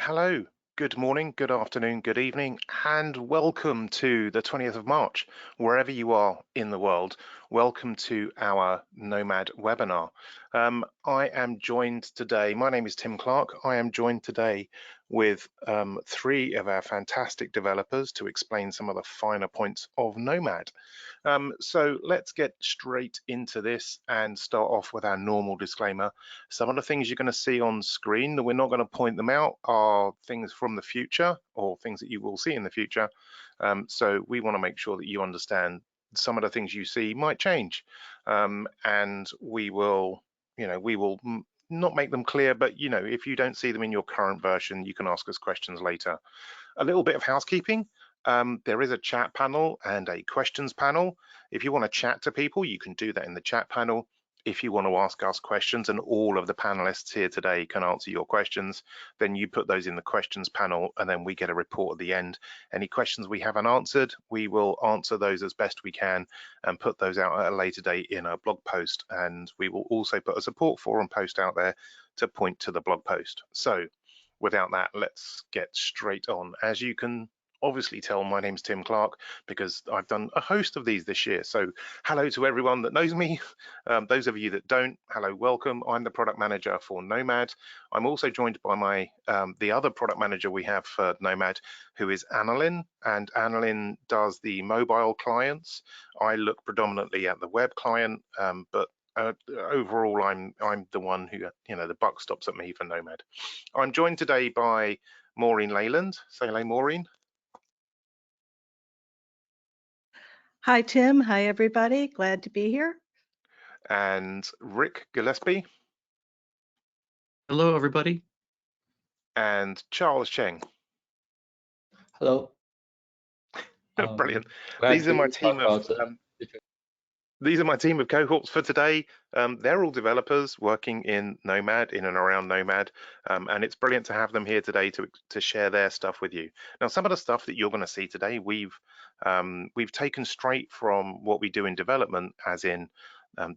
Hello, good morning, good afternoon, good evening, and welcome to the 20th of March, wherever you are in the world. Welcome to our Nomad webinar. I am joined today, my name is Tim Clark. I am joined today with three of our fantastic developers to explain some of the finer points of Nomad. So let's get straight into this and start off with our normal disclaimer. Some of the things you're going to see on screen, that we're not going to point them out, are things from the future or things that you will see in the future. So we want to make sure that you understand some of the things you see might change, and we will not make them clear, but if you don't see them in your current version, you can ask us questions later. A little bit of housekeeping. There is a chat panel and a questions panel. If you want to chat to people, you can do that in the chat panel. If you want to ask us questions, and all of the panelists here today can answer your questions, then you put those in the questions panel, and then we get a report at the end. Any questions we haven't answered, we will answer those as best we can and put those out at a later date in a blog post. And we will also put a support forum post out there to point to the blog post. So without that, let's get straight on. As you can obviously tell, my name's Tim Clark because I've done a host of these this year. So hello to everyone that knows me. Those of you that don't, hello, welcome. I'm the product manager for Nomad. I'm also joined by my the other product manager we have for Nomad, who is Annalyn, and Annalyn does the mobile clients. I look predominantly at the web client, but overall, I'm the one who, the buck stops at me for Nomad. I'm joined today by Maureen Leyland. Say hello, Maureen. Hi, Tim. Hi, everybody. Glad to be here. And Rick Gillespie. Hello, everybody. And Charles Cheng. Hello. Brilliant. These are my team of these are my team of cohorts for today. They're all developers working in Nomad, in and around Nomad, and it's brilliant to have them here today to share their stuff with you. Now, some of the stuff that you're going to see today, we've taken straight from what we do in development, as in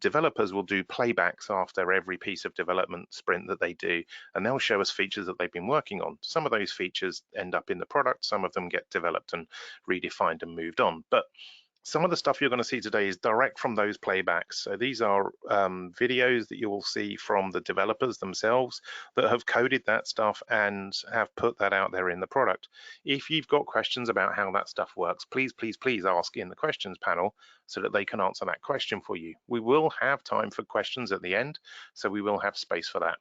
developers will do playbacks after every piece of development sprint that they do, and they'll show us features that they've been working on. Some of those features end up in the product, some of them get developed and redefined and moved on. But some of the stuff you're going to see today is direct from those playbacks. So these are videos that you will see from the developers themselves that have coded that stuff and have put that out there in the product. If you've got questions about how that stuff works, please ask in the questions panel so that they can answer that question for you. We will have time for questions at the end, so we will have space for that.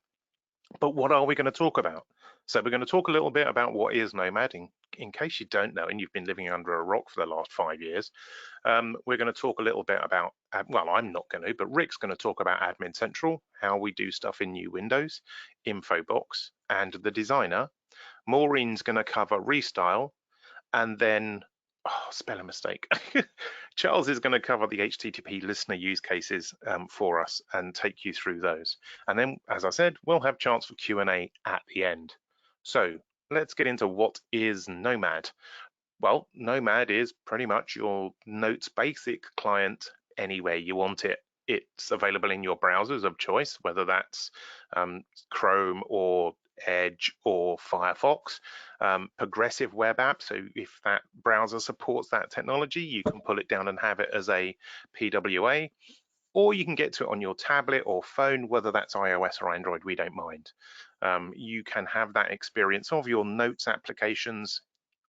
But what are we going to talk about? So we're going to talk a little bit about what is Nomad. In case you don't know and you've been living under a rock for the last 5 years, we're going to talk a little bit about, well, I'm not going to, but Rick's going to talk about Admin Central, how we do stuff in new Windows, Infobox, and the designer. Maureen's going to cover Restyle, and then, spelling mistake. Charles is going to cover the HTTP listener use cases for us and take you through those. And then, as I said, we'll have chance for Q&A at the end. So let's get into what is Nomad. Well, Nomad is pretty much your Notes basic client anywhere you want it. It's available in your browsers of choice, whether that's Chrome or Edge or Firefox. Progressive web app, so if that browser supports that technology, you can pull it down and have it as a PWA, or you can get to it on your tablet or phone, whether that's iOS or Android, we don't mind. You can have that experience of your Notes applications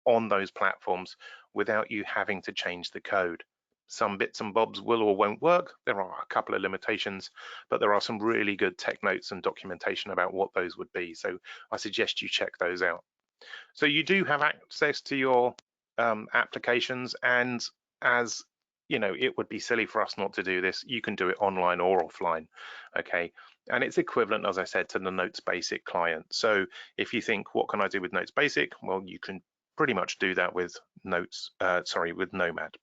on those platforms without you having to change the code. Some bits and bobs will or won't work. There are a couple of limitations, but there are some really good tech notes and documentation about what those would be. So I suggest you check those out. So you do have access to your applications, and as you know, it would be silly for us not to do this. You can do it online or offline, okay? And it's equivalent, as I said, to the Notes Basic client. So if you think, what can I do with Notes Basic? Well, you can pretty much do that with with Nomad.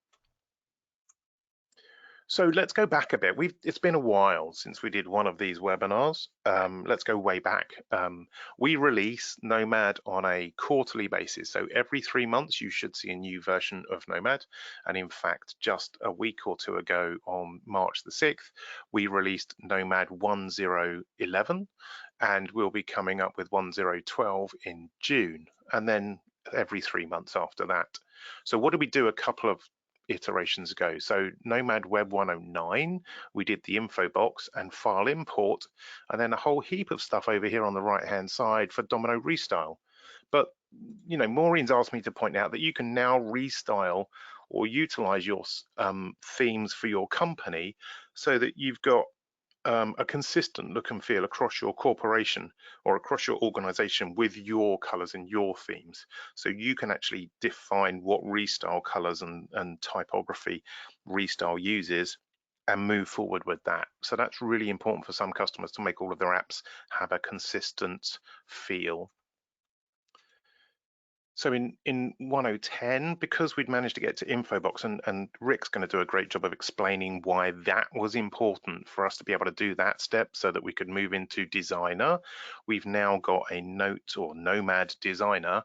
So let's go back a bit. It's been a while since we did one of these webinars. Let's go way back. We release Nomad on a quarterly basis. So every 3 months, you should see a new version of Nomad. And in fact, just a week or two ago on March the 6th, we released Nomad 1011, and we'll be coming up with 1012 in June, and then every 3 months after that. So what did we do a couple of iterations ago? So Nomad Web 109, we did the info box and file import, and then a whole heap of stuff over here on the right hand side for Domino restyle. But you know, Maureen's asked me to point out that you can now restyle or utilize your themes for your company so that you've got a consistent look and feel across your corporation or across your organization with your colors and your themes. So you can actually define what restyle colors and typography restyle uses and move forward with that. So that's really important for some customers to make all of their apps have a consistent feel. So in 1010, because we'd managed to get to Infobox, and Rick's going to do a great job of explaining why that was important for us to be able to do that step so that we could move into Designer, we've now got a Note or Nomad Designer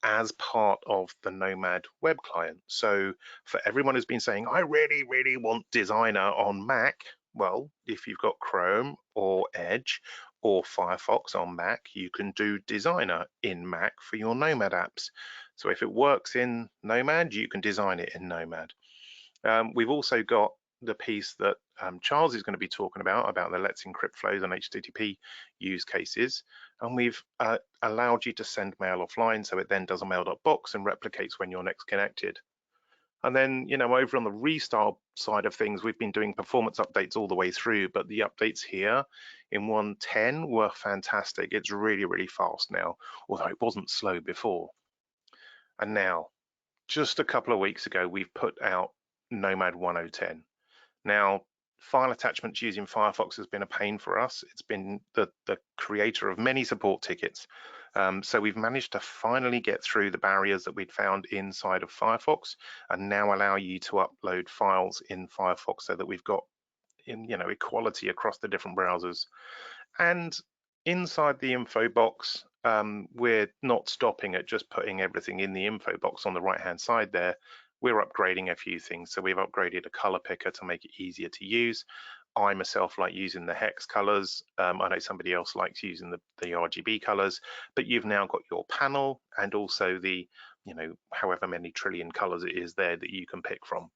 as part of the Nomad web client. So for everyone who's been saying, I really, really want Designer on Mac, well, if you've got Chrome or Edge or Firefox on Mac, you can do Designer in Mac for your Nomad apps. So if it works in Nomad, you can design it in Nomad. We've also got the piece that Charles is going to be talking about the Let's Encrypt flows and HTTP use cases. And we've allowed you to send mail offline, so it then does a mail.box and replicates when you're next connected. And then, you know, over on the restyle side of things, we've been doing performance updates all the way through, but the updates here in 110 were fantastic. It's really, really fast now, although it wasn't slow before. And now, just a couple of weeks ago, we've put out Nomad 1010. Now, file attachments using Firefox has been a pain for us. It's been the creator of many support tickets. So we've managed to finally get through the barriers that we'd found inside of Firefox and now allow you to upload files in Firefox so that we've got equality across the different browsers. And inside the info box, we're not stopping at just putting everything in the info box on the right hand side there. We're upgrading a few things. So we've upgraded a color picker to make it easier to use. I myself like using the hex colors. I know somebody else likes using the RGB colors, but you've now got your panel and also the, however many trillion colors it is there that you can pick from.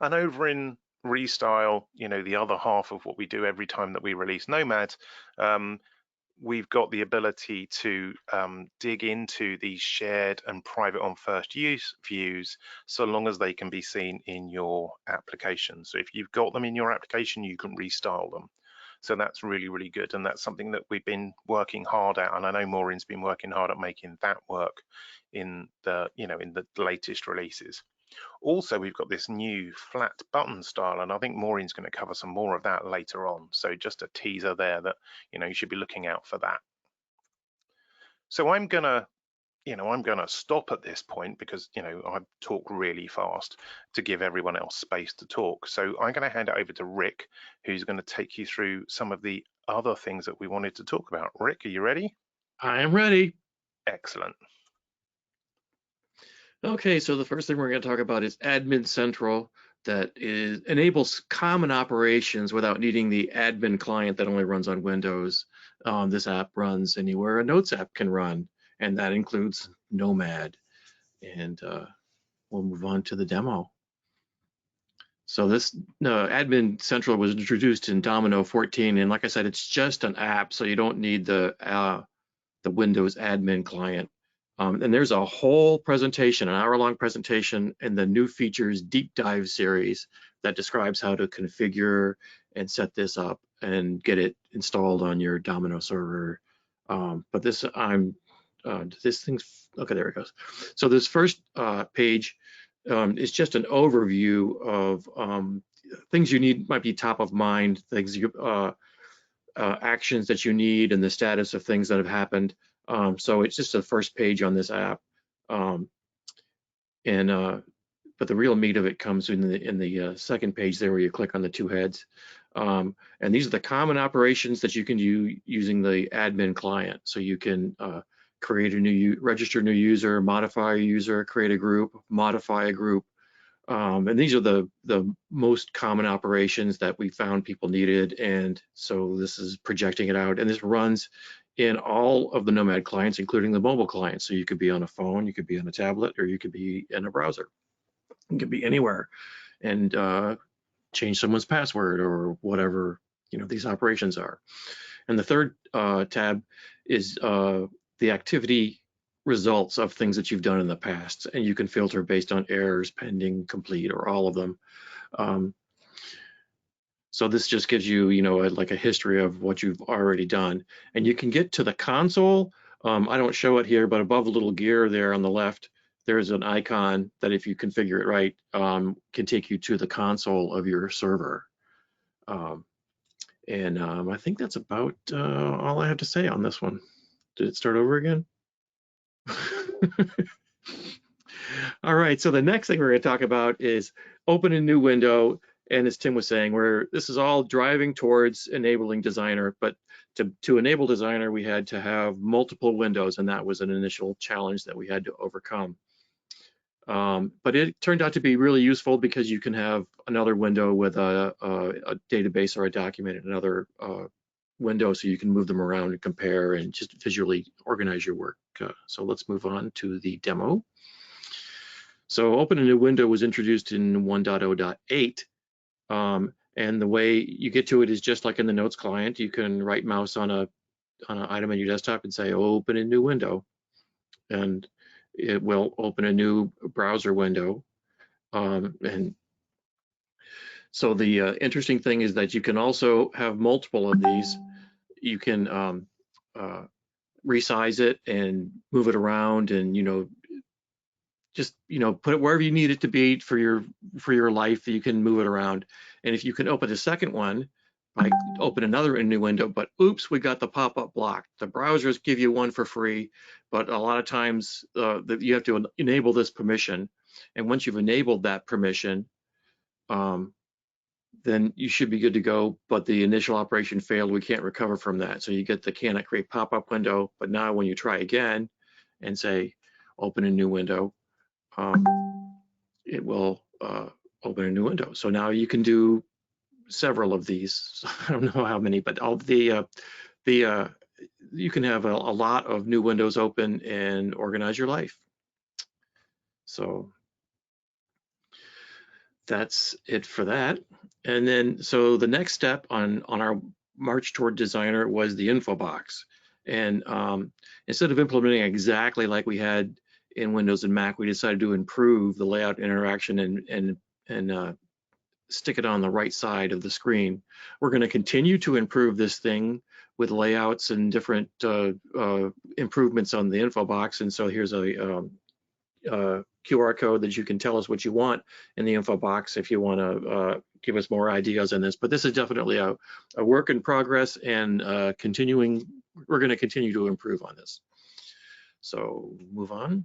And over in Restyle, the other half of what we do every time that we release Nomad, we've got the ability to dig into these shared and private on first use views so long as they can be seen in your application. So if you've got them in your application, you can restyle them. So that's really, really good. And that's something that we've been working hard at. And I know Maureen's been working hard at making that work in the, in the latest releases. Also, we've got this new flat button style, and I think Maureen's going to cover some more of that later on. So just a teaser there that, you should be looking out for that. So I'm gonna stop at this point because, I talk really fast to give everyone else space to talk. So I'm going to hand it over to Rick, who's going to take you through some of the other things that we wanted to talk about. Rick, are you ready? I am ready. Excellent. Okay, so the first thing we're going to talk about is Admin Central, that enables common operations without needing the admin client that only runs on Windows. This app runs anywhere a Notes app can run, and that includes Nomad. And we'll move on to the demo. So this Admin Central was introduced in Domino 14, and like I said, it's just an app, so you don't need the Windows admin client. And there's a whole presentation, an hour-long presentation in the new features deep dive series that describes how to configure and set this up and get it installed on your Domino server. But this thing's, okay, there it goes. So this first page is just an overview of things you need, might be top of mind, things actions that you need and the status of things that have happened. So it's just the first page on this app. And but the real meat of it comes in the second page there, where you click on the two heads. And these are the common operations that you can do using the admin client. So you can create a register a new user, modify a user, create a group, modify a group. And these are the most common operations that we found people needed. And so this is projecting it out, and this runs in all of the Nomad clients, including the mobile clients. So you could be on a phone, you could be on a tablet, or you could be in a browser. You could be anywhere and change someone's password or whatever, you know, these operations are. And the third tab is the activity results of things that you've done in the past, and you can filter based on errors, pending, complete, or all of them. So this just gives you, you know, like a history of what you've already done. And you can get to the console. I don't show it here, but above the little gear there on the left, there's an icon that, if you configure it right, can take you to the console of your server. I think that's about all I have to say on this one. Did it start over again? All right, so the next thing we're going to talk about is open a new window. And as Tim was saying, this is all driving towards enabling Designer, but to enable Designer, we had to have multiple windows, and that was an initial challenge that we had to overcome. But it turned out to be really useful, because you can have another window with a database or a document in another window, so you can move them around and compare and just visually organize your work. So let's move on to the demo. So open a new window was introduced in 1.0.8. And the way you get to it is just like in the Notes client. You can right mouse on an item on your desktop and say, open a new window, and it will open a new browser window. And so the interesting thing is that you can also have multiple of these. You can resize it and move it around, and, you know, just, you know, put it wherever you need it to be for your life. You can move it around. And if you can open a second one, I open a new window, but oops, we got the pop-up blocked. The browsers give you one for free, but a lot of times you have to enable this permission. And once you've enabled that permission, then you should be good to go. But the initial operation failed. We can't recover from that. So you get the cannot create pop-up window. But now when you try again and say, open a new window, it will open a new window. So now you can do several of these. I don't know how many, but all you can have a lot of new windows open and organize your life. So that's it for that. And then, so the next step on our march toward Designer was the info box. And instead of implementing exactly like we had in Windows and Mac, we decided to improve the layout interaction and stick it on the right side of the screen. We're going to continue to improve this thing with layouts and different improvements on the info box. And so here's a QR code that you can tell us what you want in the info box if you want to give us more ideas on this. But this is definitely a work in progress, and we're going to continue to improve on this. So move on.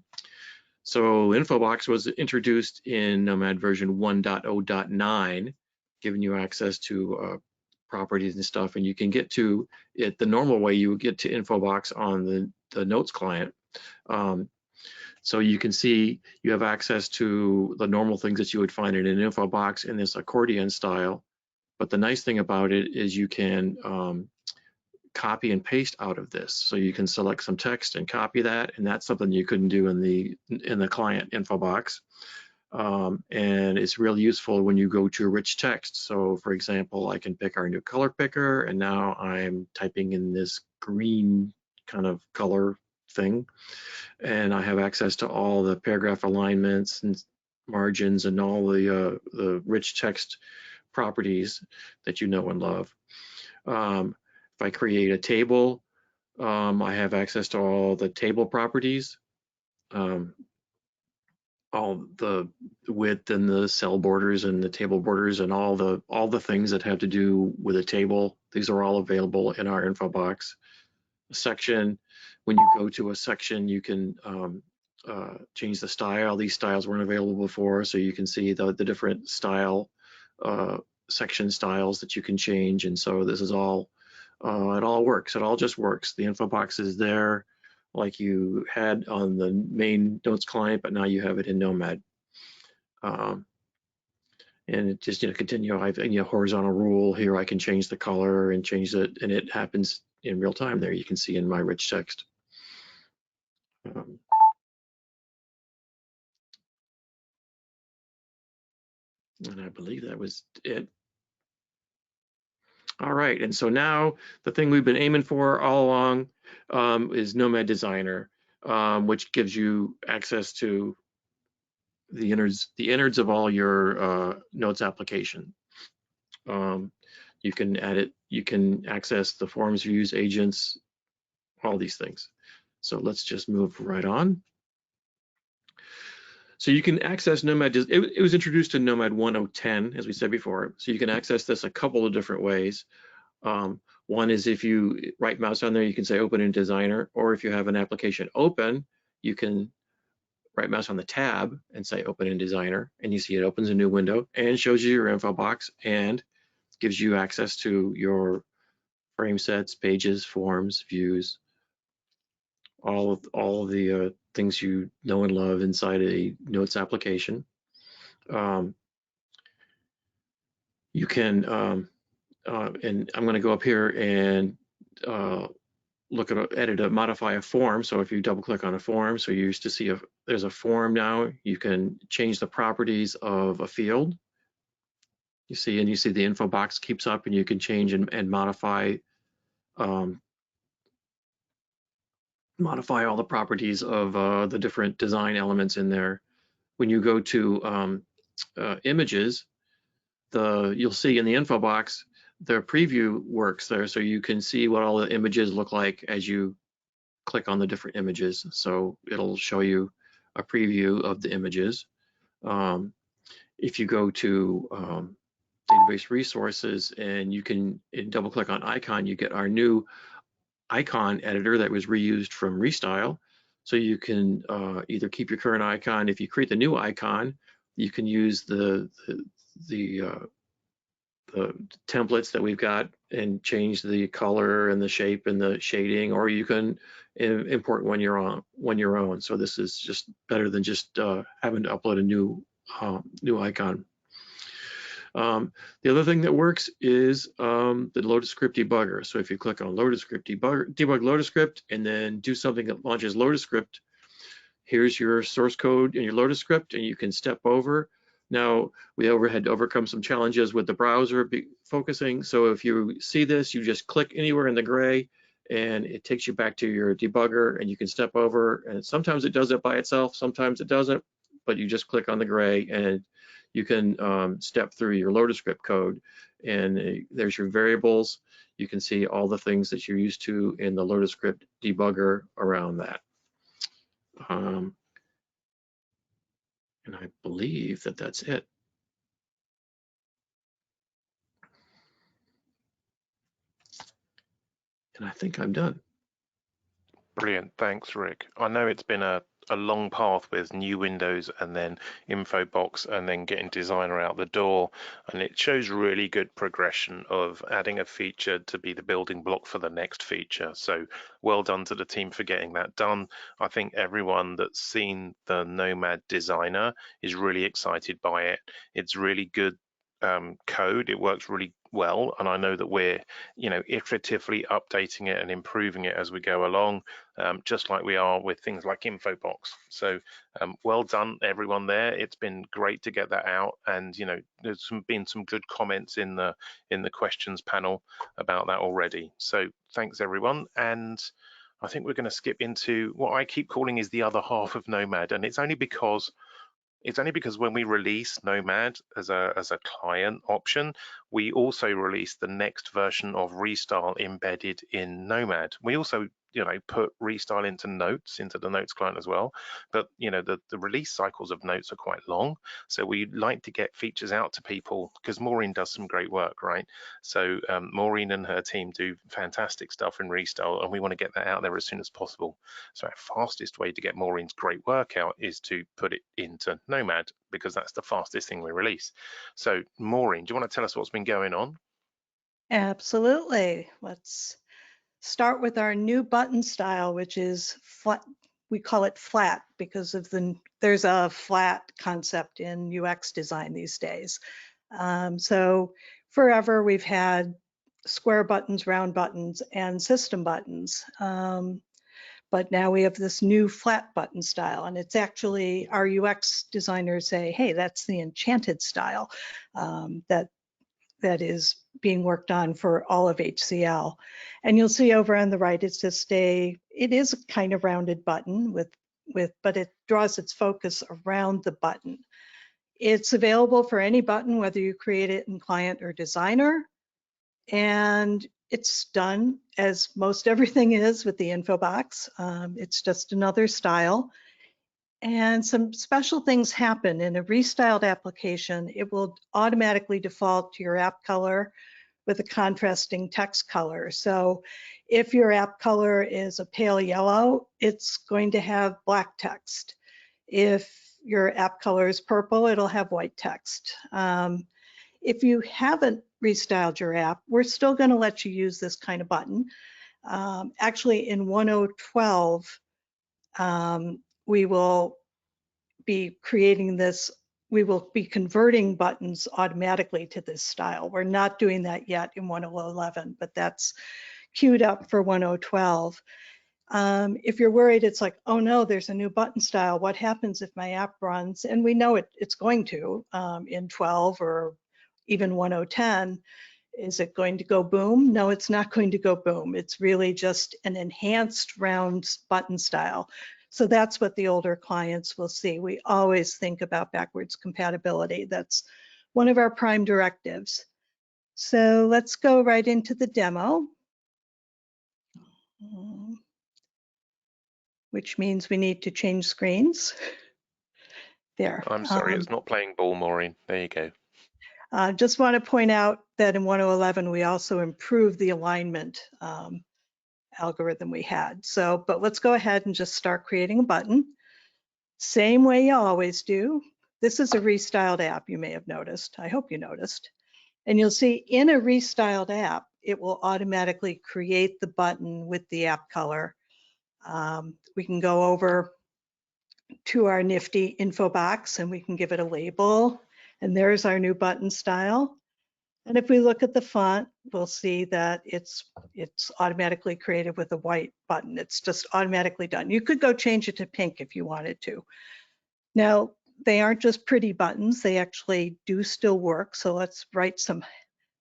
So Infobox was introduced in Nomad version 1.0.9, giving you access to properties and stuff, and you can get to it the normal way you would get to Infobox on the Notes client. So you can see you have access to the normal things that you would find in an Infobox in this accordion style. But the nice thing about it is you can copy and paste out of this. So you can select some text and copy that, and that's something you couldn't do in the client Infobox. And it's really useful when you go to rich text. So for example, I can pick our new color picker, and now I'm typing in this green kind of color thing, and I have access to all the paragraph alignments and margins and all the rich text properties that you know and love. If I create a table, I have access to all the table properties, all the width and the cell borders and the table borders and all the things that have to do with a table. These are all available in our info box. A section, when you go to a section, you can change the style. These styles weren't available before, so you can see the different style section styles that you can change. And so this is all, it all works. It all just works. The info box is there like you had on the main Notes client, but now you have it in Nomad. And it just, continue. I've horizontal rule here. I can change the color and change it, and it happens in real time. There you can see in my rich text. And I believe that was it. All right, and so now the thing we've been aiming for all along is Nomad Designer, which gives you access to the innards of all your Notes application. You can add it, you can access the forms, views, agents, all these things. So let's just move right on. So you can access Nomad, it was introduced in Nomad 1.0.10, as we said before. So you can access this a couple of different ways. One is if you right mouse on there, you can say open in Designer, or if you have an application open, you can right mouse on the tab and say open in Designer, and you see it opens a new window and shows you your info box and gives you access to your frame sets, pages, forms, views, all of the things you know and love inside a Notes application. You can, and I'm going to go up here and look at modify a form. So if you double click on a form, so you used to see there's a form now, you can change the properties of a field. You see the info box keeps up, and you can change and modify modify all the properties of the different design elements in there. When you go to images, you'll see in the info box, the preview works there, so you can see what all the images look like as you click on the different images. So it'll show you a preview of the images. If you go to database resources and you can double click on icon, you get our new icon editor that was reused from Restyle. So you can either keep your current icon. If you create the new icon, you can use the templates that we've got and change the color and the shape and the shading, or you can import one your own. So this is just better than just having to upload a new icon. The other thing that works is the Lotus Script debugger. So if you click on Lotus Script debug Lotus Script, and then do something that launches Lotus Script, here's your source code in your Lotus Script, and you can step over. Now, we had to overcome some challenges with the browser focusing. So if you see this, you just click anywhere in the gray, and it takes you back to your debugger, and you can step over. And sometimes it does it by itself, sometimes it doesn't, but you just click on the gray, and you can step through your Lotus Script code, and there's your variables. You can see all the things that you're used to in the Lotus Script debugger around that. And I believe that that's it. And I think I'm done. Brilliant, thanks, Rick. I know it's been a long path with new windows and then info box and then getting Designer out the door, and it shows really good progression of adding a feature to be the building block for the next feature. So well done to the team for getting that done. I think everyone that's seen the Nomad Designer is really excited by it. It's really good code. It works really well, and I know that we're iteratively updating it and improving it as we go along, just like we are with things like Infobox. So well done everyone there. It's been great to get that out, and there's been some good comments in the questions panel about that already. So thanks everyone, and I think we're going to skip into what I keep calling is the other half of Nomad, and it's only because when we release Nomad as a client option, we also release the next version of Restyle embedded in Nomad. We also put restyle into notes, into the notes client as well. But the release cycles of notes are quite long, so we like to get features out to people because Maureen does some great work, right? So Maureen and her team do fantastic stuff in restyle, and we want to get that out there as soon as possible. So our fastest way to get Maureen's great work out is to put it into Nomad, because that's the fastest thing we release. So Maureen, do you want to tell us what's been going on? Absolutely. Let's start with our new button style, which is flat. We call it flat because there's a flat concept in UX design these days. So forever we've had square buttons, round buttons, and system buttons. But now we have this new flat button style, and it's actually, our UX designers say, hey, that's the enchanted style that is being worked on for all of HCL. And you'll see over on the right, it's just it is a kind of rounded button but it draws its focus around the button. It's available for any button, whether you create it in client or designer. And it's done as most everything is with the info box. It's just another style. And some special things happen in a restyled application. It will automatically default to your app color with a contrasting text color. So if your app color is a pale yellow, it's going to have black text. If your app color is purple, it'll have white text. If you haven't restyled your app, we're still going to let you use this kind of button. Actually, in 1012, we will be creating this. We will be converting buttons automatically to this style. We're not doing that yet in 1011, but that's queued up for 1012. If you're worried, it's like, oh no, there's a new button style. What happens if my app runs? And we know it's going to in 12 or even 1010. Is it going to go boom? No, it's not going to go boom. It's really just an enhanced round button style. So that's what the older clients will see. We always think about backwards compatibility. That's one of our prime directives. So let's go right into the demo, which means we need to change screens. There. I'm sorry, it's not playing ball, Maureen. There you go. Just want to point out that in 1011, we also improved the alignment algorithm we had. So, but let's go ahead and just start creating a button. Same way you always do. This is a restyled app, you may have noticed. I hope you noticed. And you'll see in a restyled app, it will automatically create the button with the app color. We can go over to our nifty info box and we can give it a label. And there's our new button style. And if we look at the font, we'll see that it's automatically created with a white button. It's just automatically done. You could go change it to pink if you wanted to. Now, they aren't just pretty buttons, they actually do still work. So let's write some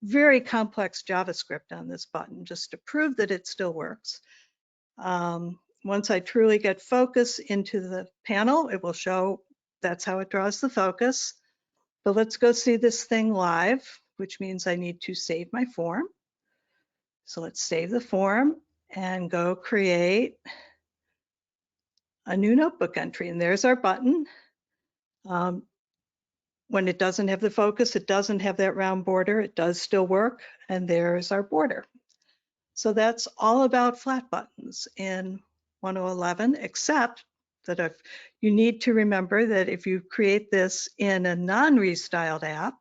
very complex JavaScript on this button just to prove that it still works. Once I truly get focus into the panel, it will show that's how it draws the focus. But let's go see this thing live, which means I need to save my form. So let's save the form and go create a new notebook entry. And there's our button. When it doesn't have the focus, it doesn't have that round border, it does still work. And there's our border. So that's all about flat buttons in 1011, except that if you need to remember that if you create this in a non-restyled app,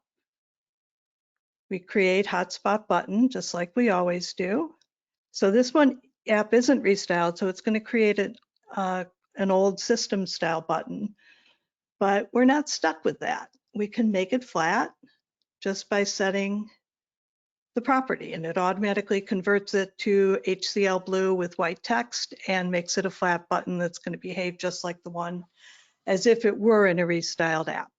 we create hotspot button just like we always do. So this one app isn't restyled, so it's going to create an old system style button, but we're not stuck with that. We can make it flat just by setting the property, and it automatically converts it to HCL blue with white text and makes it a flat button that's going to behave just like the one as if it were in a restyled app.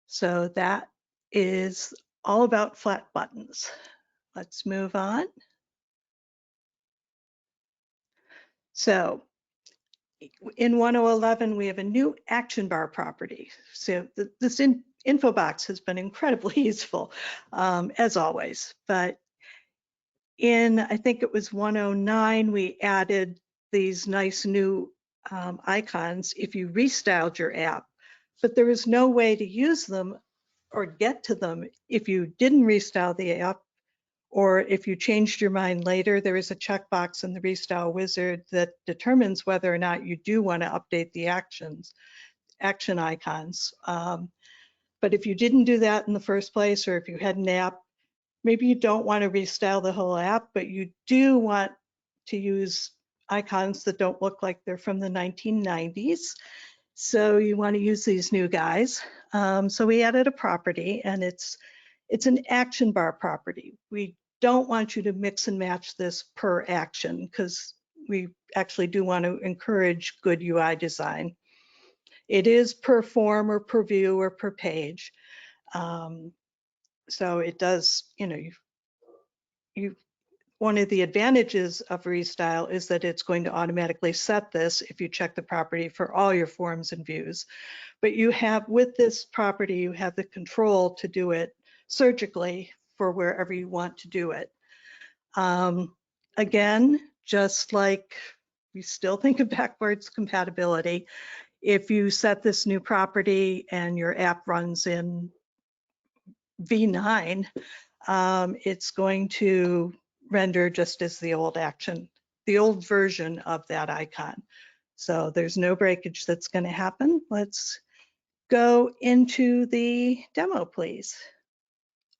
So that is all about flat buttons. Let's move on. So in 1011, we have a new action bar property. So this info box has been incredibly useful, as always, but in, I think it was 109, we added these nice new icons if you restyled your app, but there was no way to use them or get to them if you didn't restyle the app, or if you changed your mind later. There is a checkbox in the Restyle Wizard that determines whether or not you do want to update the action icons. But if you didn't do that in the first place, or if you had an app, maybe you don't want to restyle the whole app, but you do want to use icons that don't look like they're from the 1990s. So you want to use these new guys. So we added a property, and it's an action bar property. We don't want you to mix and match this per action, because we actually do want to encourage good UI design. It is per form or per view or per page. So it does, one of the advantages of Restyle is that it's going to automatically set this if you check the property for all your forms and views. But you have, with this property, you have the control to do it surgically for wherever you want to do it. Again, just like we still think of backwards compatibility, if you set this new property and your app runs in V9, it's going to render just as the old version of that icon. So there's no breakage that's going to happen. Let's go into the demo, please.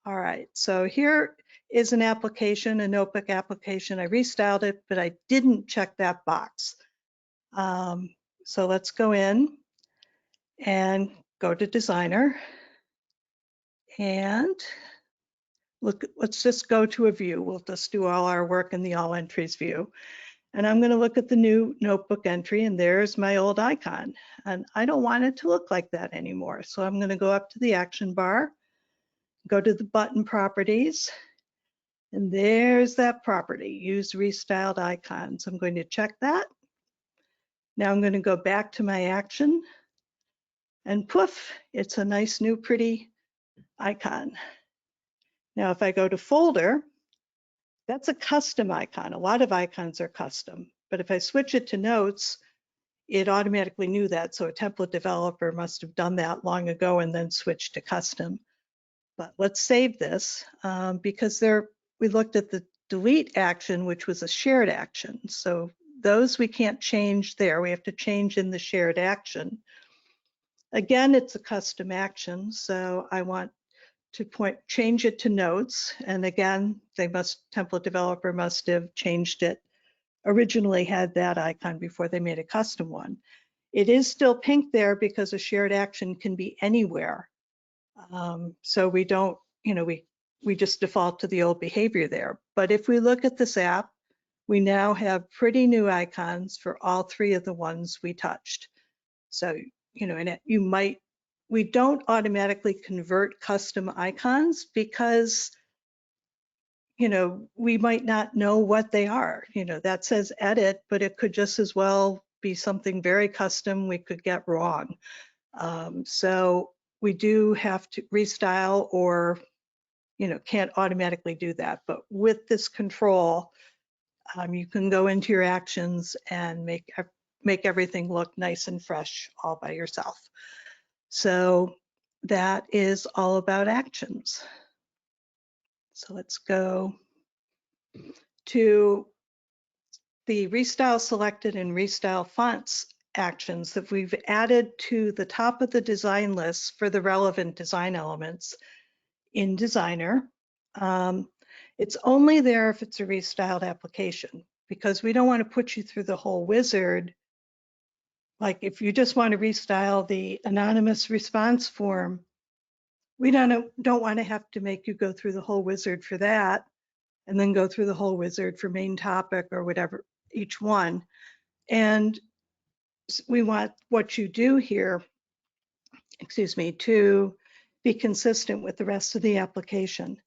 All right, so here is an application, a notebook application. I restyled it, but I didn't check that box. So let's go in and go to Designer, and look, let's just go to a view. We'll just do all our work in the all entries view. And I'm going to look at the new notebook entry, and there's my old icon. And I don't want it to look like that anymore. So I'm going to go up to the action bar, go to the button properties, and there's that property, use restyled icons. I'm going to check that. Now I'm going to go back to my action, and poof, it's a nice new pretty icon. Now if I go to folder, that's a custom icon. A lot of icons are custom, but if I switch it to notes, it automatically knew that. So a template developer must have done that long ago and then switched to custom. But let's save this because we looked at the delete action, which was a shared action. So those we can't change there. We have to change in the shared action. Again, it's a custom action. So I want to change it to notes. And again, template developer must have changed it. Originally had that icon before they made a custom one. It is still pink there because a shared action can be anywhere. So we don't, we just default to the old behavior there. But if we look at this app, we now have pretty new icons for all three of the ones we touched. So, and we don't automatically convert custom icons because, we might not know what they are. That says edit, but it could just as well be something very custom we could get wrong. So we do have to restyle or, can't automatically do that. But with this control, you can go into your actions and make everything look nice and fresh all by yourself. So that is all about actions. So let's go to the restyle selected and restyle fonts actions that we've added to the top of the design list for the relevant design elements in Designer. It's only there if it's a restyled application, because we don't want to put you through the whole wizard. Like if you just want to restyle the anonymous response form, we don't want to have to make you go through the whole wizard for that, and then go through the whole wizard for main topic or whatever, each one. And we want what you do here, to be consistent with the rest of the application.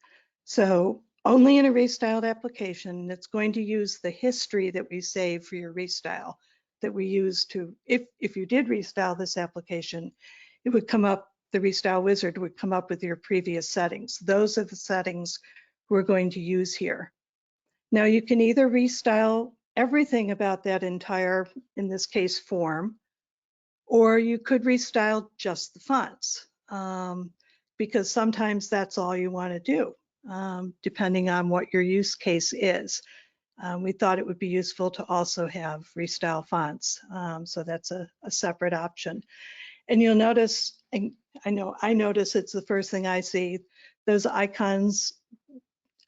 So only in a restyled application, it's going to use the history that we save for your restyle that we use to, if you did restyle this application, it would come up, the restyle wizard would come up with your previous settings. Those are the settings we're going to use here. Now you can either restyle everything about that entire, in this case, form, or you could restyle just the fonts, because sometimes that's all you want to do, depending on what your use case is. We thought it would be useful to also have restyle fonts, so that's a separate option. And you'll notice, and I notice it's the first thing I see, those icons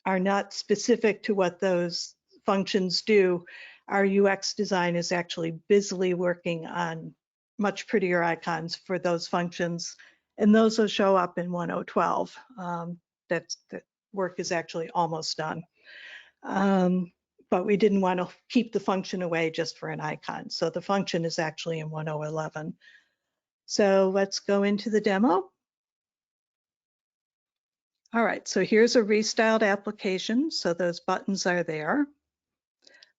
are not specific to what those functions do. Our UX design is actually busily working on much prettier icons for those functions, and those will show up in 1012. That work is actually almost done. But we didn't want to keep the function away just for an icon. So the function is actually in 1011. So let's go into the demo. All right, so here's a restyled application. So those buttons are there.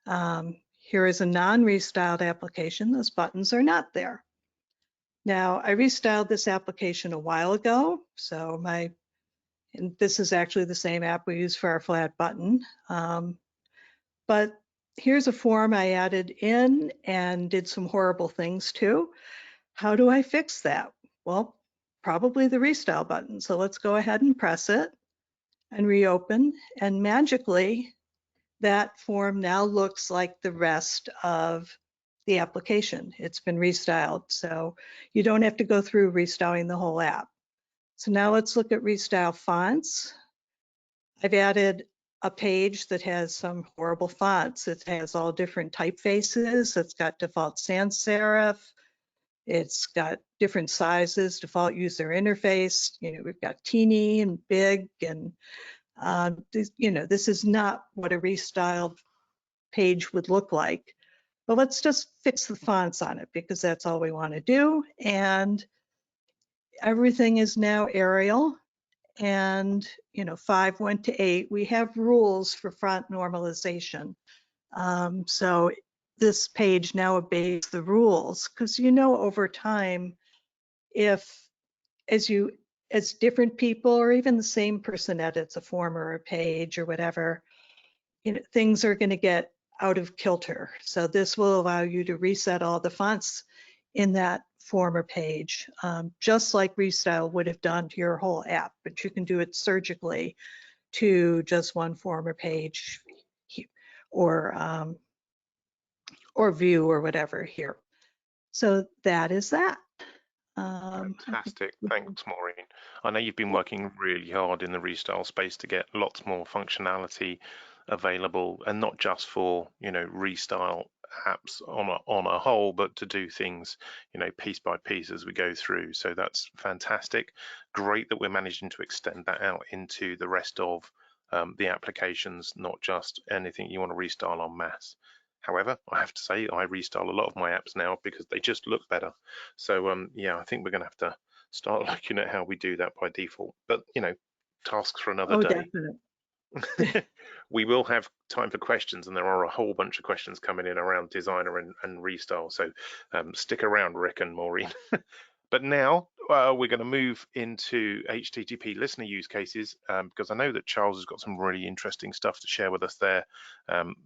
Here is a non-restyled application. Those buttons are not there. Now, I restyled this application a while ago. So and this is actually the same app we use for our flat button. But here's a form I added in and did some horrible things to. How do I fix that? Well, probably the restyle button. So let's go ahead and press it and reopen, and magically that form now looks like the rest of the application. It's been restyled, so you don't have to go through restyling the whole app. So now let's look at restyle fonts. I've added a page that has some horrible fonts. It has all different typefaces. It's got default sans serif. It's got different sizes, default user interface. We've got teeny and big, and this is not what a restyled page would look like. But let's just fix the fonts on it because that's all we want to do. And everything is now Arial. And 5 went to 8. We have rules for font normalization. So this page now obeys the rules, because over time, if as different people or even the same person edits a form or a page or whatever, things are going to get out of kilter. So this will allow you to reset all the fonts in that form or page, just like Restyle would have done to your whole app, but you can do it surgically to just one form or page or view or whatever here. So that is that. Fantastic. Thanks, Maureen. I know you've been working really hard in the Restyle space to get lots more functionality available, and not just for Restyle apps on a whole, but to do things piece by piece as we go through. So that's fantastic. Great that we're managing to extend that out into the rest of the applications, not just anything you want to restyle en masse. However, I have to say I restyle a lot of my apps now because they just look better. So yeah, I think we're going to have to start looking at how we do that by default. But tasks for another day. Definitely. We will have time for questions, and there are a whole bunch of questions coming in around designer and restyle. So stick around, Rick and Maureen. But now we're going to move into HTTP listener use cases, because I know that Charles has got some really interesting stuff to share with us there.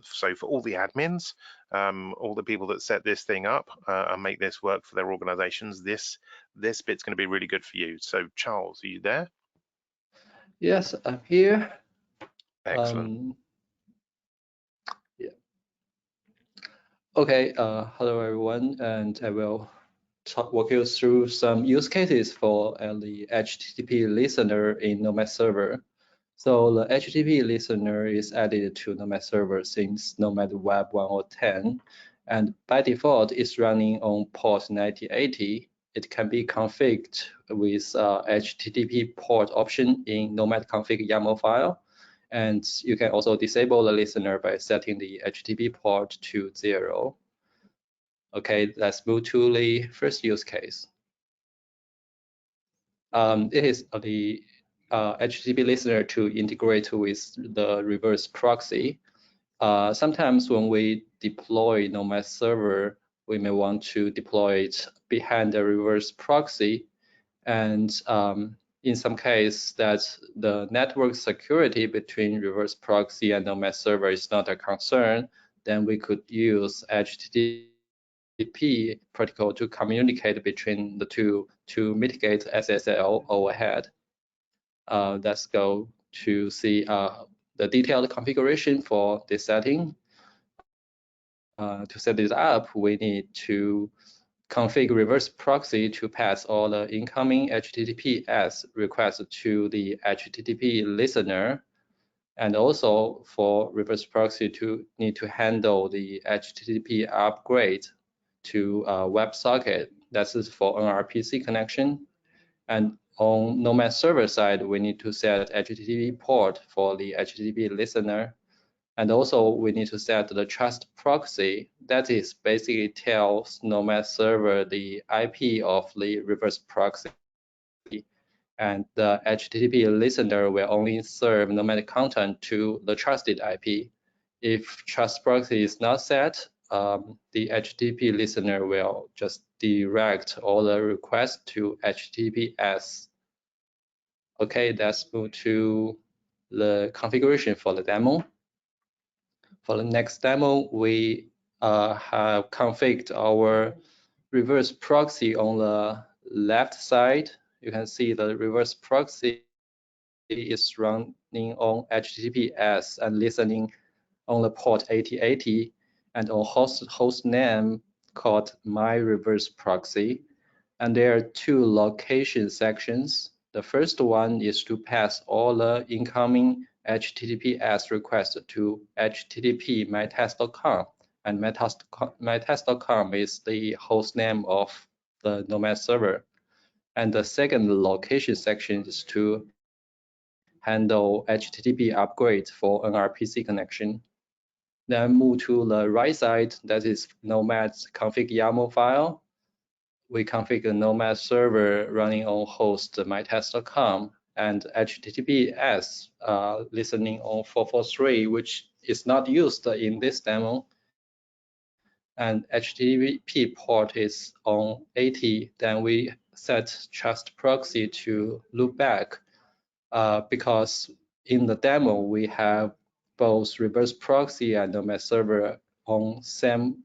So for all the admins, all the people that set this thing up and make this work for their organizations, this bit's going to be really good for you. So Charles, are you there? Yes, I'm here. Excellent. Yeah. Okay, hello everyone, and I will walk you through some use cases for the HTTP listener in Nomad Server. So the HTTP listener is added to Nomad Server since Nomad Web 1.0.10, and by default is running on port 9080. It can be configured with HTTP port option in Nomad config YAML file, and you can also disable the listener by setting the HTTP port to 0. Okay, let's move to the first use case. It is the HTTP listener to integrate with the reverse proxy. Sometimes when we deploy Nomad Server, we may want to deploy it behind the reverse proxy. And in some case that the network security between reverse proxy and Nomad server is not a concern, then we could use HTTP protocol to communicate between the two to mitigate SSL overhead. Let's go to see the detailed configuration for this setting. To set this up, we need to configure reverse proxy to pass all the incoming HTTPS requests to the HTTP listener, and also for reverse proxy to need to handle the HTTP upgrade to WebSocket. That is for NRPC connection. And on Nomad server side, we need to set HTTP port for the HTTP listener. And also we need to set the trust proxy. That is basically tells Nomad server the IP of the reverse proxy. And the HTTP listener will only serve Nomad content to the trusted IP. If trust proxy is not set, the HTTP listener will just direct all the requests to HTTPS. Okay, let's move to the configuration for the demo. For the next demo, we have configured our reverse proxy on the left side. You can see the reverse proxy is running on HTTPS and listening on the port 8080 and on host name called my reverse proxy. And there are two location sections. The first one is to pass all the incoming HTTPS requests to http mytest.com, and mytest.com is the host name of the Nomad server. And the second location section is to handle HTTP upgrade for NRPC connection. Then move to the right side, that is Nomad's config YAML file. We configure Nomad server running on host mytest.com and HTTPS listening on 443, which is not used in this demo. And HTTP port is on 80. Then we set trust proxy to loop back because in the demo we have both reverse proxy and Nomad server on same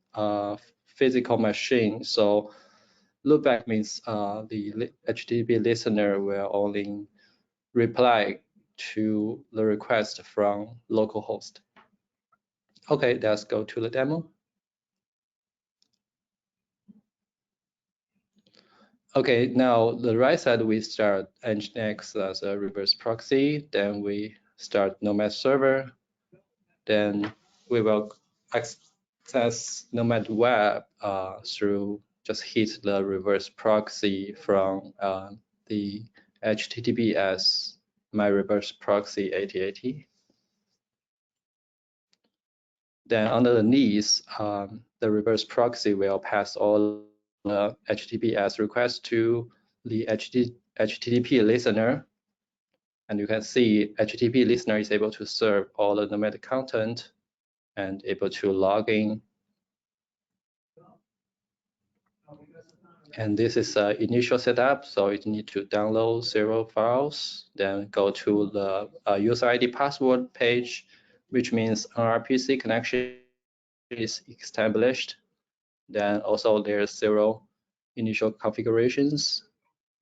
physical machine. So loopback means the HTTP listener will only reply to the request from localhost. Okay, let's go to the demo. Okay, now the right side we start Nginx as a reverse proxy, then we start Nomad server, then we will access Nomad Web through just hit the reverse proxy from the HTTPS my reverse proxy 8080. Then underneath, the reverse proxy will pass all the HTTPS requests to the HTTP listener. And you can see HTTP listener is able to serve all the Nomad content and able to log in. And this is initial setup, so you need to download several files, then go to the user ID password page, which means NRPC connection is established. Then also there's several initial configurations.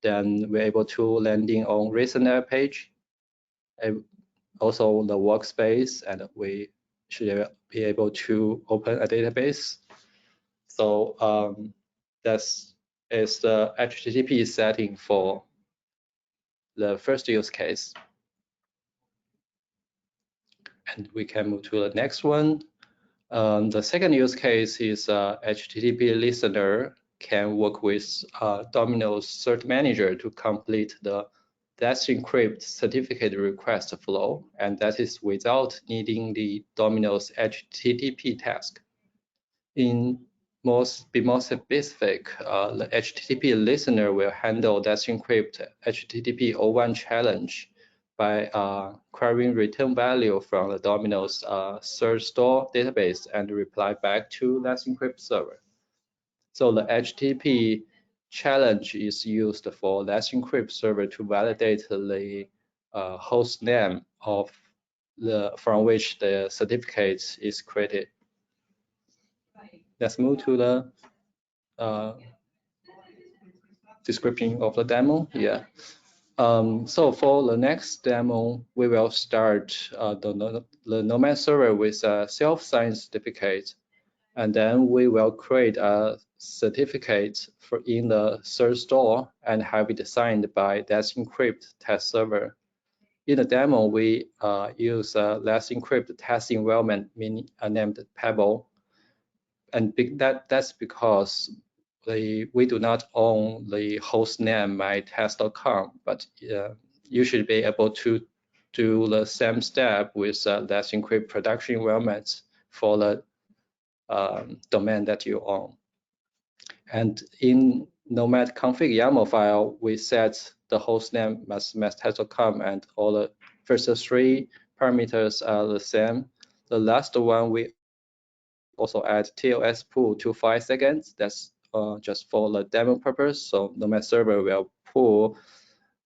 Then we're able to landing on listener page, also the workspace, and we should be able to open a database. So that's the HTTP setting for the first use case. And we can move to the next one. The second use case is HTTP listener can work with Domino's Cert Manager to complete the Let's Encrypt certificate request flow, and that is without needing the Domino's HTTP task. Be more specific, the HTTP listener will handle Let's Encrypt HTTP 01 challenge by querying return value from the Domino's search store database and reply back to Let's Encrypt server. So the HTTP challenge is used for Let's Encrypt server to validate the host name of from which the certificate is created. Let's move to the description of the demo. Yeah. So for the next demo, we will start the Nomad server with a self-signed certificate, and then we will create a certificate in the third store and have it signed by Let's Encrypt test server. In the demo, we use a Let's Encrypt test environment named Pebble, and that's because we do not own the host name mytest.com, but you should be able to do the same step with Let's Encrypt production environments for the domain that you own. And in Nomad config YAML file, we set the host name as mytest.com, and all the first three parameters are the same. The last one, we also add TLS pool to 5 seconds. That's just for the demo purpose. So Nomad server will pull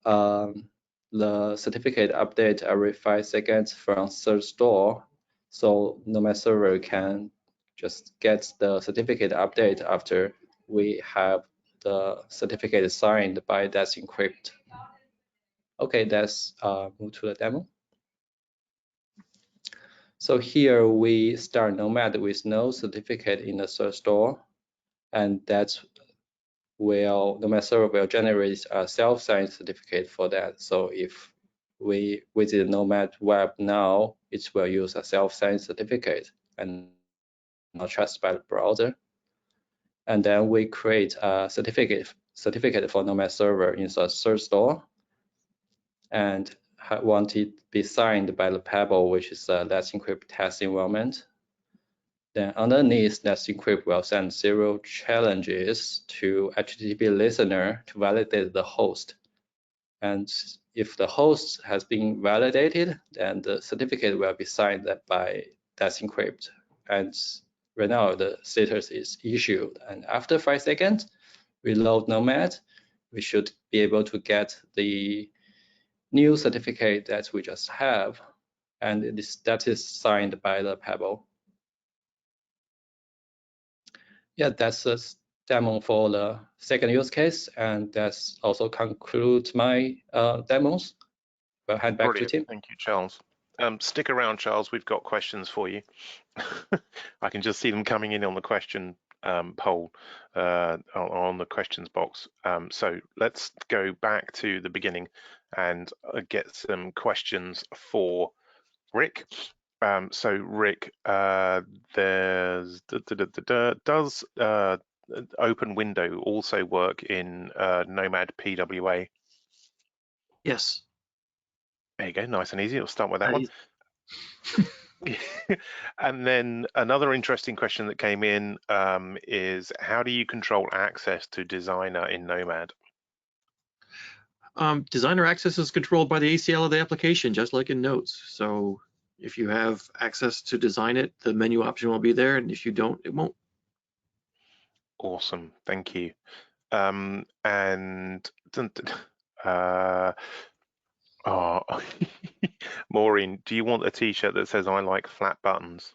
the certificate update every 5 seconds from third store. So Nomad server can just get the certificate update after we have the certificate signed by Let's Encrypt. Okay, let's move to the demo. So here we start Nomad with no certificate in the third store, and that's where Nomad server will generate a self-signed certificate for that. So if we visit Nomad Web now, it will use a self-signed certificate and not trusted by the browser. And then we create a certificate for Nomad server in the third store, and want it be signed by the Pebble, which is a Let's Encrypt test environment. Then underneath, Let's Encrypt will send 0 challenges to HTTP listener to validate the host. And if the host has been validated, then the certificate will be signed by Let's Encrypt. And right now, the status is issued. And after 5 seconds, we load Nomad. We should be able to get the new certificate that we just have, and that is signed by the Pebble. Yeah, that's a demo for the second use case, and that's also concludes my demos. We'll hand back to Tim. Thank you, Charles. Stick around, Charles. We've got questions for you. I can just see them coming in on the question poll on the questions box. So let's go back to the beginning and get some questions for Rick. So Rick, there's does open window also work in Nomad PWA? Yes. There you go, nice and easy. We'll start with that one. And then another interesting question that came in is, how do you control access to Designer in Nomad? Designer access is controlled by the ACL of the application, just like in Notes. So if you have access to design it, the menu option will be there, and if you don't, it won't. Awesome, thank you. And oh, Maureen, do you want a t-shirt that says "I like flat buttons"?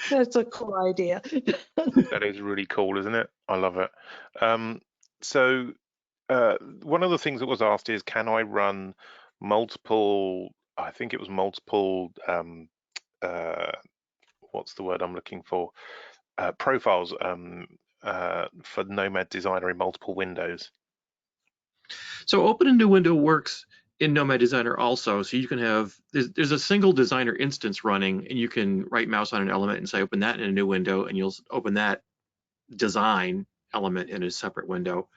That's a cool idea. That is really cool, isn't it? I love it. So one of the things that was asked is, can I run multiple, I think it was multiple, what's the word I'm looking for, profiles for Nomad Designer in multiple windows? So open a new window works in Nomad Designer also. So you can have, there's a single designer instance running, and you can right mouse on an element and say open that in a new window, and you'll open that design element in a separate window.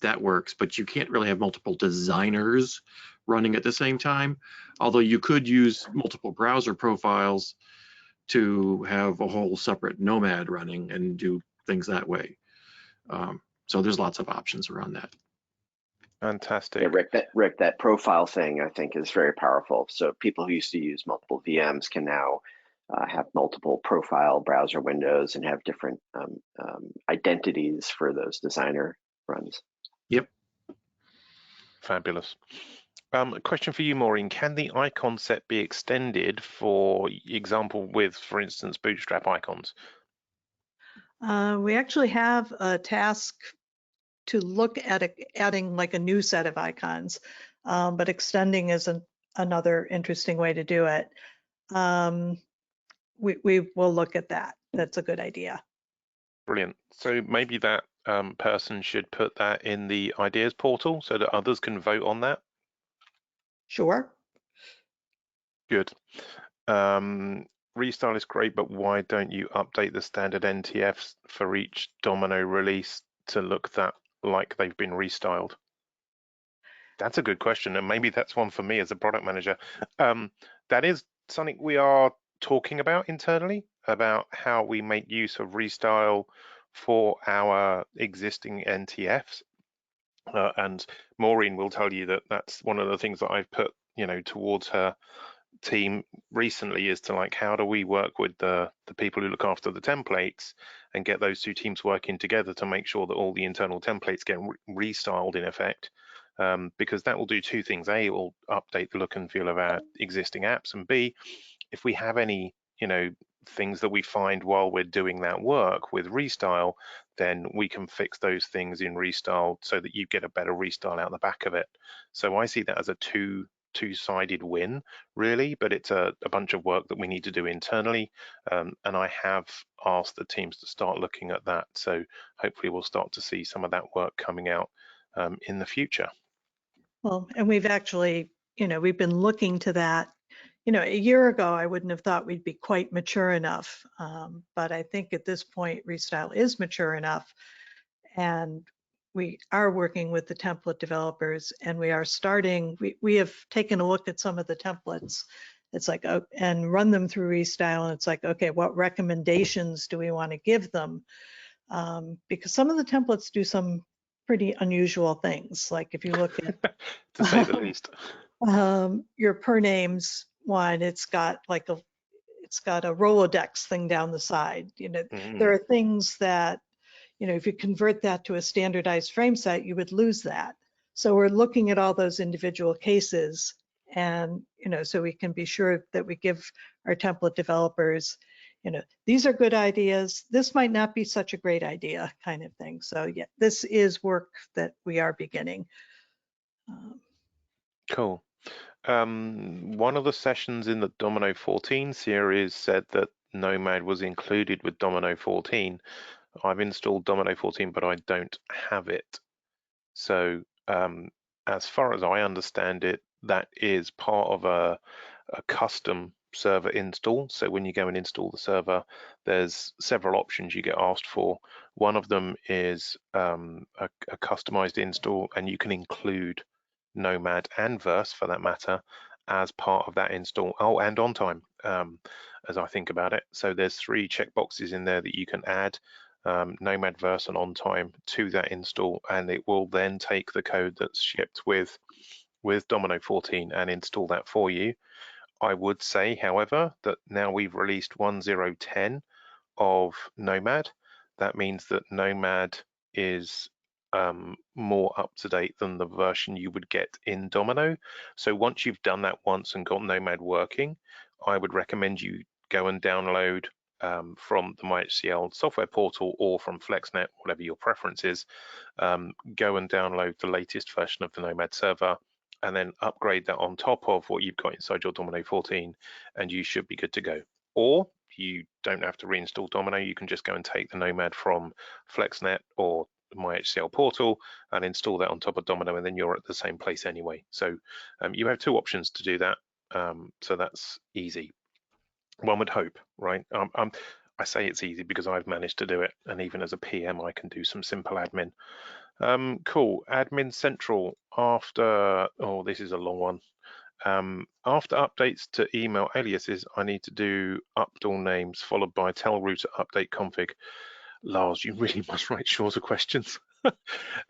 That works, but you can't really have multiple designers running at the same time. Although you could use multiple browser profiles to have a whole separate Nomad running and do things that way. So there's lots of options around that. Fantastic. Yeah, Rick, that profile thing I think is very powerful. So people who used to use multiple VMs can now have multiple profile browser windows and have different identities for those designer runs. Yep. Fabulous. A question for you, Maureen. Can the icon set be extended, for example, with, for instance, Bootstrap icons? We actually have a task to look at adding like a new set of icons, but extending is another interesting way to do it. We will look at that. That's a good idea. Brilliant. So maybe that person should put that in the ideas portal so that others can vote on that. Sure. Good. Restyle is great, but why don't you update the standard NTFs for each Domino release to look like they've been restyled? That's a good question, and maybe that's one for me as a product manager. That is something we are talking about internally, about how we make use of restyle for our existing NTFs. And Maureen will tell you that that's one of the things that I've put, towards her team recently, is to like, how do we work with the people who look after the templates and get those two teams working together to make sure that all the internal templates get restyled in effect, because that will do two things. A, it will update the look and feel of our existing apps, and B, if we have any things that we find while we're doing that work with restyle, then we can fix those things in restyle so that you get a better restyle out the back of it. So I see that as a two-sided win, really, but it's a bunch of work that we need to do internally, and I have asked the teams to start looking at that, so hopefully we'll start to see some of that work coming out in the future. Well, and we've actually, we've been looking to that. A year ago, I wouldn't have thought we'd be quite mature enough, but I think at this point, Restyle is mature enough, and we are working with the template developers, and we are starting, we have taken a look at some of the templates. It's like, and run them through Restyle, and it's like, okay, what recommendations do we want to give them? Because some of the templates do some pretty unusual things. Like if you look at, to say the least, your per names one, it's got a Rolodex thing down the side. There are things that, if you convert that to a standardized frame set, you would lose that. So we're looking at all those individual cases, and so we can be sure that we give our template developers, these are good ideas. This might not be such a great idea, kind of thing. So yeah, this is work that we are beginning. Cool. One of the sessions in the Domino 14 series said that Nomad was included with Domino 14. I've installed Domino 14, but I don't have it. So as far as I understand it, that is part of a custom server install. So when you go and install the server, there's several options you get asked for. One of them is a customized install, and you can include Nomad and Verse, for that matter, as part of that install. Oh, and on time, as I think about it. So there's 3 checkboxes in there that you can add, Nomad, Verse, and on time, to that install, and it will then take the code that's shipped with Domino 14 and install that for you. I would say, however, that now we've released 1.0.10 of Nomad. That means that Nomad is more up to date than the version you would get in Domino. So once you've done that once and got Nomad working, I would recommend you go and download from the MyHCL software portal or from FlexNet, whatever your preference is. Go and download the latest version of the Nomad server, and then upgrade that on top of what you've got inside your Domino 14, and you should be good to go. Or you don't have to reinstall Domino, you can just go and take the Nomad from FlexNet or MyHCL portal and install that on top of Domino, and then you're at the same place anyway. So you have 2 options to do that, so that's easy. One would hope, right? I say it's easy because I've managed to do it, and even as a PM I can do some simple admin. Cool. Admin Central, after, oh, this is a long one. After updates to email aliases, I need to do updall names followed by tell router update config. Lars, you really must write shorter questions.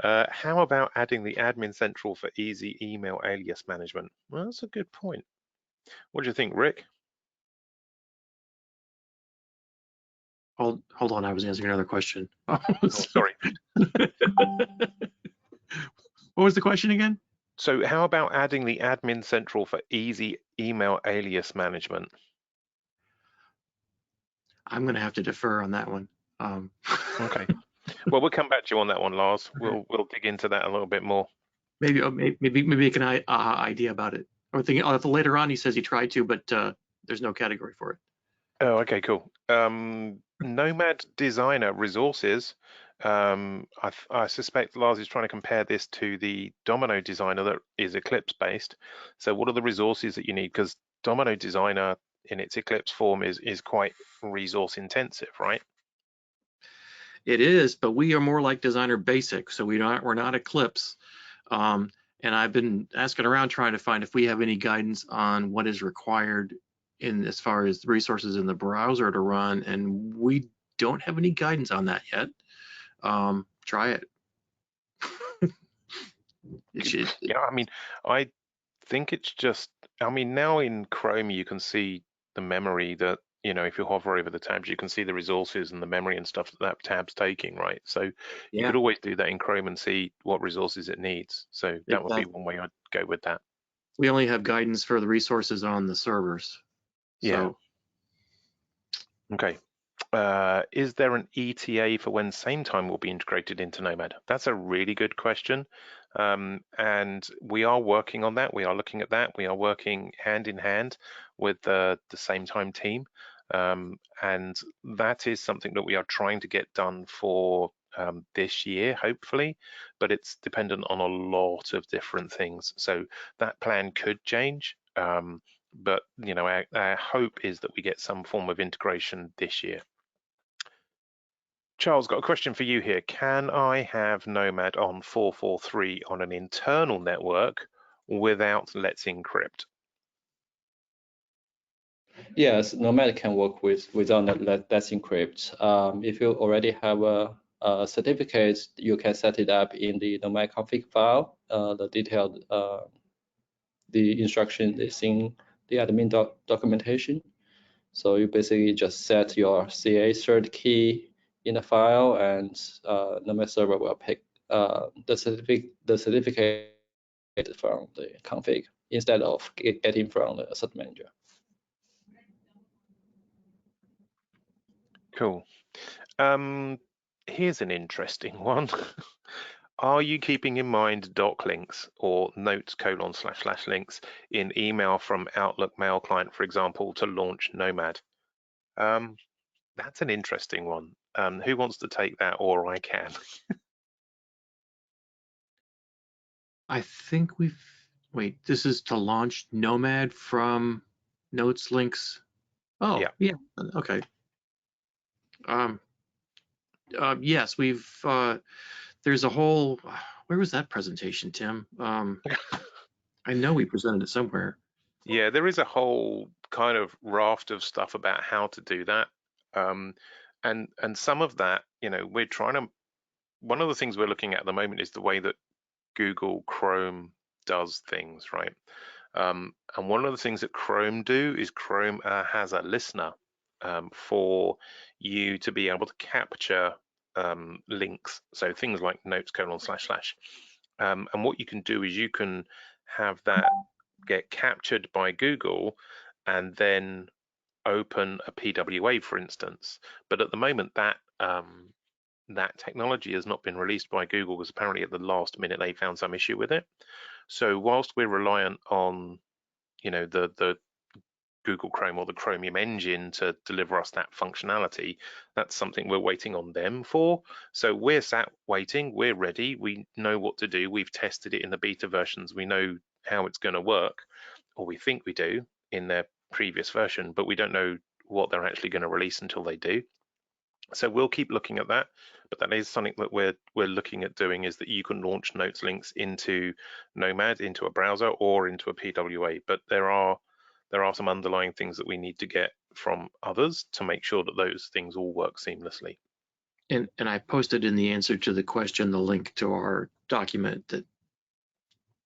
How about adding the Admin Central for easy email alias management? Well, that's a good point. What do you think, Rick? Hold on, I was answering another question. Oh, sorry. What was the question again? So how about adding the admin central for easy email alias management? I'm going to have to defer on that one. Okay. Well, we'll come back to you on that one, Lars. We'll dig into that a little bit more. Maybe make an idea about it. Or thinking later on he says he tried to, but there's no category for it. Oh, okay, cool. Nomad Designer resources. I suspect Lars is trying to compare this to the Domino Designer that is Eclipse based. So what are the resources that you need? Because Domino Designer in its Eclipse form is quite resource intensive, right? It is, but we are more like Designer Basic, so we're not Eclipse. And I've been asking around trying to find if we have any guidance on what is required in as far as resources in the browser to run, and we don't have any guidance on that yet. Try it. Yeah, I mean, I think it's just, I mean, now in Chrome you can see the memory that, you know, if you hover over the tabs, you can see the resources and the memory and stuff that tab's taking, right? So you could always do that in Chrome and see what resources it needs. So that would be one way I'd go with that. We only have guidance for the resources on the servers. Yeah. Okay. Is there an ETA for when SameTime will be integrated into Nomad? That's a really good question. And we are working on that. We are looking at that. We are working hand in hand with the SameTime team. And that is something that we are trying to get done for this year, hopefully, but it's dependent on a lot of different things. So that plan could change. But you know, our hope is that we get some form of integration this year. Charles, got a question for you here. Can I have Nomad on 443 on an internal network without Let's Encrypt? Yes, Nomad can work without Let's Encrypt. If you already have a certificate, you can set it up in the Nomad config file. The detailed the instruction is in the admin documentation. So you basically just set your CA cert key in the file, and Nomad server will pick the certificate from the config instead of getting from the cert manager. Cool. Here's an interesting one. Are you keeping in mind doc links or notes://links in email from Outlook Mail Client, for example, to launch Nomad? That's an interesting one. Who wants to take that, or I can? I think wait, this is to launch Nomad from Notes links. Oh, yeah. Okay. Yes, there's a whole, where was that presentation, Tim? I know we presented it somewhere. Yeah, there is a whole kind of raft of stuff about how to do that. And some of that, you know, one of the things we're looking at the moment is the way that Google Chrome does things, right? And one of the things that Chrome do is Chrome has a listener for you to be able to capture links. So things like notes://. And what you can do is you can have that get captured by Google and then open a PWA, for instance. But at the moment, that technology has not been released by Google because apparently at the last minute they found some issue with it. So whilst we're reliant on, you know, the Google Chrome or the Chromium engine to deliver us that functionality, that's something we're waiting on them for. So we're sat waiting, we're ready, we know what to do, we've tested it in the beta versions, we know how it's going to work, or we think we do in their previous version, but we don't know what they're actually going to release until they do. So we'll keep looking at that, but that is something that we're looking at doing, is that you can launch notes links into Nomad, into a browser or into a PWA, but there are some underlying things that we need to get from others to make sure that those things all work seamlessly. And I posted in the answer to the question the link to our document that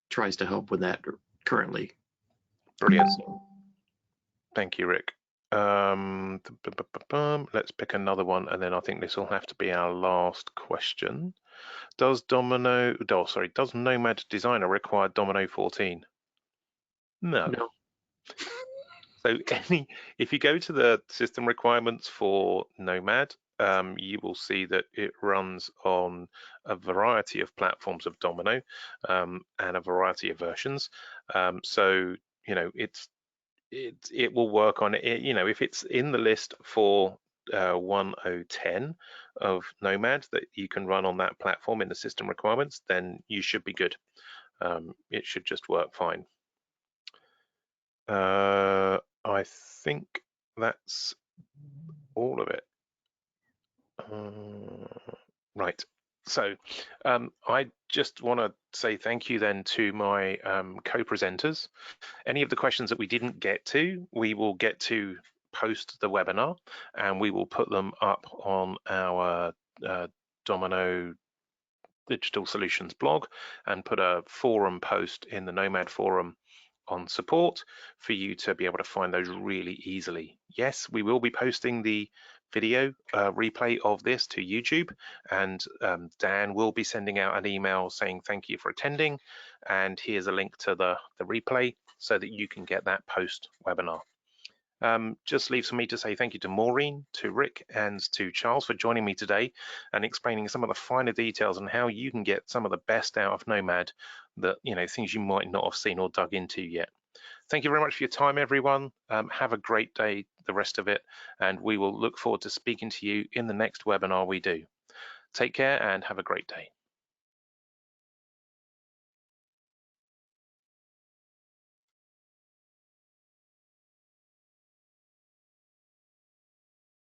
tries to help with that currently. Brilliant. Thank you, Rick. Let's pick another one, and then I think this will have to be our last question. Does Nomad Designer require Domino 14? No. So if you go to the system requirements for Nomad, you will see that it runs on a variety of platforms of Domino and a variety of versions. So it will work on it. If it's in the list for 1010 of Nomad that you can run on that platform in the system requirements, then you should be good. It should just work fine. I think that's all of it. Right. So I just want to say thank you then to my co-presenters. Any of the questions that we didn't get to, we will get to post the webinar, and we will put them up on our Domino Digital Solutions blog and put a forum post in the Nomad forum on support for you to be able to find those really easily. Yes, we will be posting the video replay of this to YouTube, and Dan will be sending out an email saying thank you for attending, and here's a link to the replay so that you can get that post webinar. Just leaves for me to say thank you to Maureen, to Rick, and to Charles for joining me today and explaining some of the finer details on how you can get some of the best out of Nomad, that things you might not have seen or dug into yet. Thank you very much for your time, everyone. Have a great day, the rest of it, and we will look forward to speaking to you in the next webinar we do. Take care and have a great day.